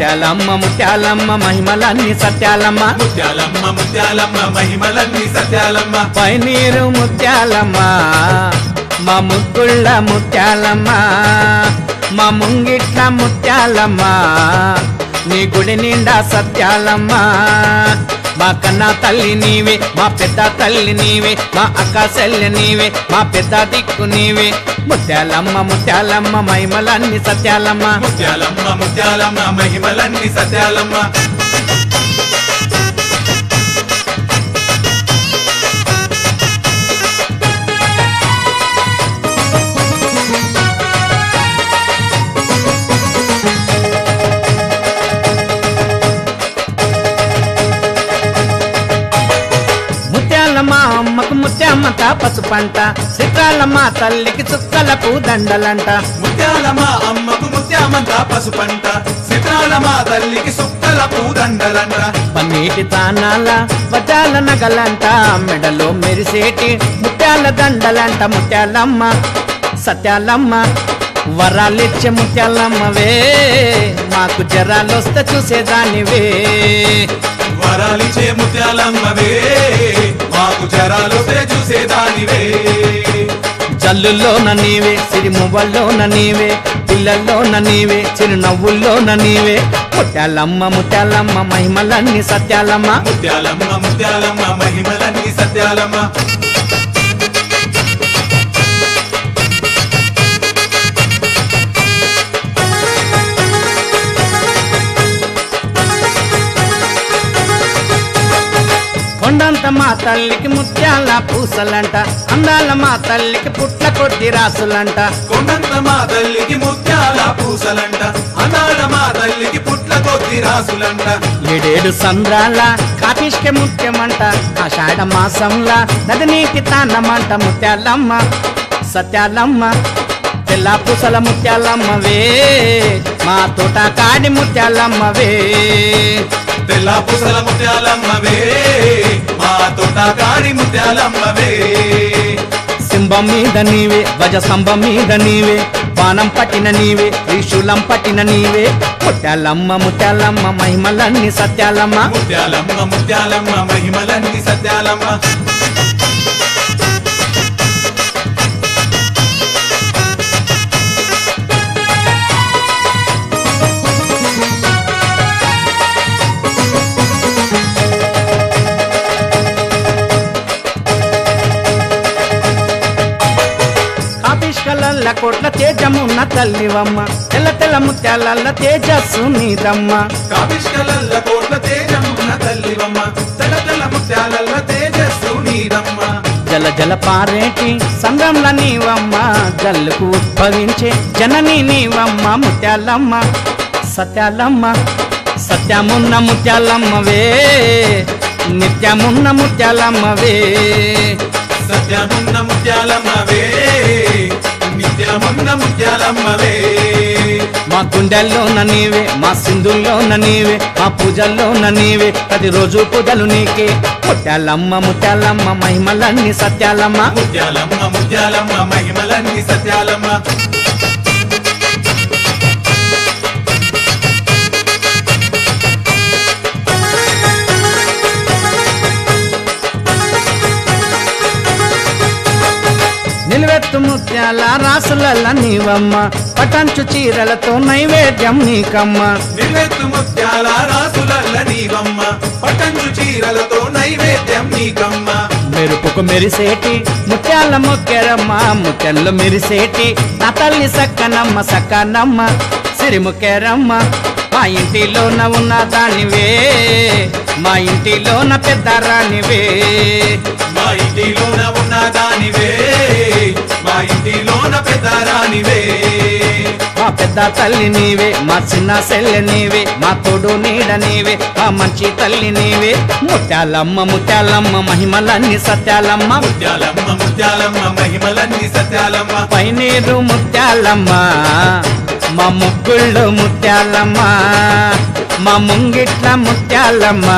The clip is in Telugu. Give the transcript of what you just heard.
ముత్యాలమ్మ ముత్యాలమ్మ మహిమలన్నీ సత్యాలమ్మ ముత్యాలమ్మ ముత్యాలమ్మ మహిమలన్నీ సత్యాలమ్మ పైనీరు ముత్యాలమ్మ మా ముగ్గుళ్ళ ముత్యాలమ్మ మా ముంగిట్ల ముత్యాలమ్మ నీ గుడి నిండా సత్యాలమ్మ మా కన్నా తల్లి నీవే మా పెద్ద తల్లి నీవే మా అక్క చెల్లి నీవే మా పెద్ద దిక్కు నీవే ముత్యాలమ్మ ముత్యాలమ్మ మహిమలన్నీ సత్యాలమ్మ ముత్యాలమ్మ ముత్యాలమ్మ మహిమలన్నీ సత్యాలమ్మ మా అమ్మకు ముత్యామంత పసుపంట చిత్రాలమ్మ తల్లికి చుక్కలకు దండలంట ముత్యాలమ్మ అమ్మకు ముత్యామంత పసుపంట చిత్రాలమ్మ తల్లికి సుక్కల పూదండలంట పన్నీటి తానాల వజాల నగలంట మెడలో మెరిసేటి ముత్యాల దండలంట ముత్యాలమ్మ సత్యాలమ్మ వరాలిచ్చే ముత్యాలమ్మవే మాకు జరాలొస్తే చూసేదానివే వరాలిచ్చే ముత్యాలమ్మవే మాకు జరాలొస్తే చూసేదానివే జల్లుల్లోన నీవే సిరిమువ్వల్లోన నీవే పిల్లల్లోన నీవే చిరునవ్వుల్లోన నీవే ముత్యాలమ్మ ముత్యాలమ్మ మహిమలన్నీ సత్యాలమ్మ ముత్యాలమ్మ ముత్యాలమ్మ మహిమలన్నీ సత్యాలమ్మ కొండంత మా తల్లికి ముత్యాల పూసలంట అందాల మా తల్లికి పుట్ల కొద్ది రాసులంట కొండంత మా తల్లికి ముత్యాల పూసలంట అనాడ మా తల్లికి పుట్ల కొద్ది రాసులంట ఏడేడు సంద్రాల కాపిష్క ముత్యమంట ఆషాఢ మాసంలా నది నీటి తాండమంట ముత్యాలమ్మ సత్యాలమ్మ తెల్ల పూసల ముత్యాలమ్మవే మా తోట కాడి ముత్యాలమ్మవే తెల్ల పూసల ముత్యాలమ్మవే మా తోట కాడి ముత్యాలమ్మవే సింబం మీద నీవే వజ స్తంభం మీద నీవే బాణం పట్టిన నీవే త్రిశూలం పట్టిన నీవే ముత్యాలమ్మ ముత్యాలమ్మ మహిమలన్నీ సత్యాలమ్మ ముత్యాలమ్మ ముత్యాలమ్మ మహిమలన్నీ సత్యాలమ్మ కలల్ల కోట్ల తేజమున్న తల్లివమ్మ తెల్ల తెల్ల ముత్యాలల్ల తేజస్సు నీదమ్మ కాపిష్కలల్ల కోట్ల తేజమున్న తల్లివమ్మ తెల్ల తెల్ల ముత్యాలల్ల తేజస్సు నీదమ్మ జల జల పారేటి సంద్రంల నీవమ్మ జల్లుకు ఉద్భవించే జనని నీవమ్మ ముత్యాలమ్మ సత్యాలమ్మ సత్యమున్న ముత్యాలమ్మవే నిత్యమున్న ముత్యాలమ్మవే సత్యమున్న ముత్యాలమ్మవే నిత్యమున్న ముత్యాలమ్మవే మా గుండెల్లోన నీవే మా సింధుల్లోన నీవే మా పూజల్లోన నీవే ప్రతిరోజు పూజలు నీకే ముత్యాలమ్మ ముత్యాలమ్మ మహిమలన్నీ సత్యాలమ్మ ముత్యాలమ్మ ముత్యాలమ్మ మహిమలన్నీ సత్యాలమ్మ నిలువెత్తు ముత్యాల రాసులల్ల నీవమ్మ పటంచు చీరలతో నైవేద్యం నీకమ్మ నిలువెత్తు ముత్యాల రాసులల్ల నీవమ్మ పటంచు చీరలతో నైవేద్యం నీకమ్మ మెరుపుకు మెరిసేటి ముత్యాల మొక్కెరమ్మ ముత్యాల్లో మెరిసేటి నా తల్లి సక్కనమ్మ సక్కనమ్మ సిరిముక్కెరమ్మ మా ఇంటిలోన ఉన్న దానివే మా ఇంటిలోన పెద్ద రానివే మా ఇంటిలోన ఉన్న దానివే మా ఇంటిలోన పెద్ద రానివే మా పెద్ద తల్లి నీవే మా చిన్న చెల్లె నీవే మా తోడు నీడ నీవే మా మంచి తల్లి నీవే ముత్యాలమ్మ ముత్యాలమ్మ మహిమలన్నీ సత్యాలమ్మ ముత్యాలమ్మ ముత్యాలమ్మ మహిమలన్నీ సత్యాలమ్మ పైనీరు ముత్యాలమ్మ మా ముగ్గుళ్ళు ముత్యాలమ్మ మా ముంగిట్ల ముత్యాలమ్మ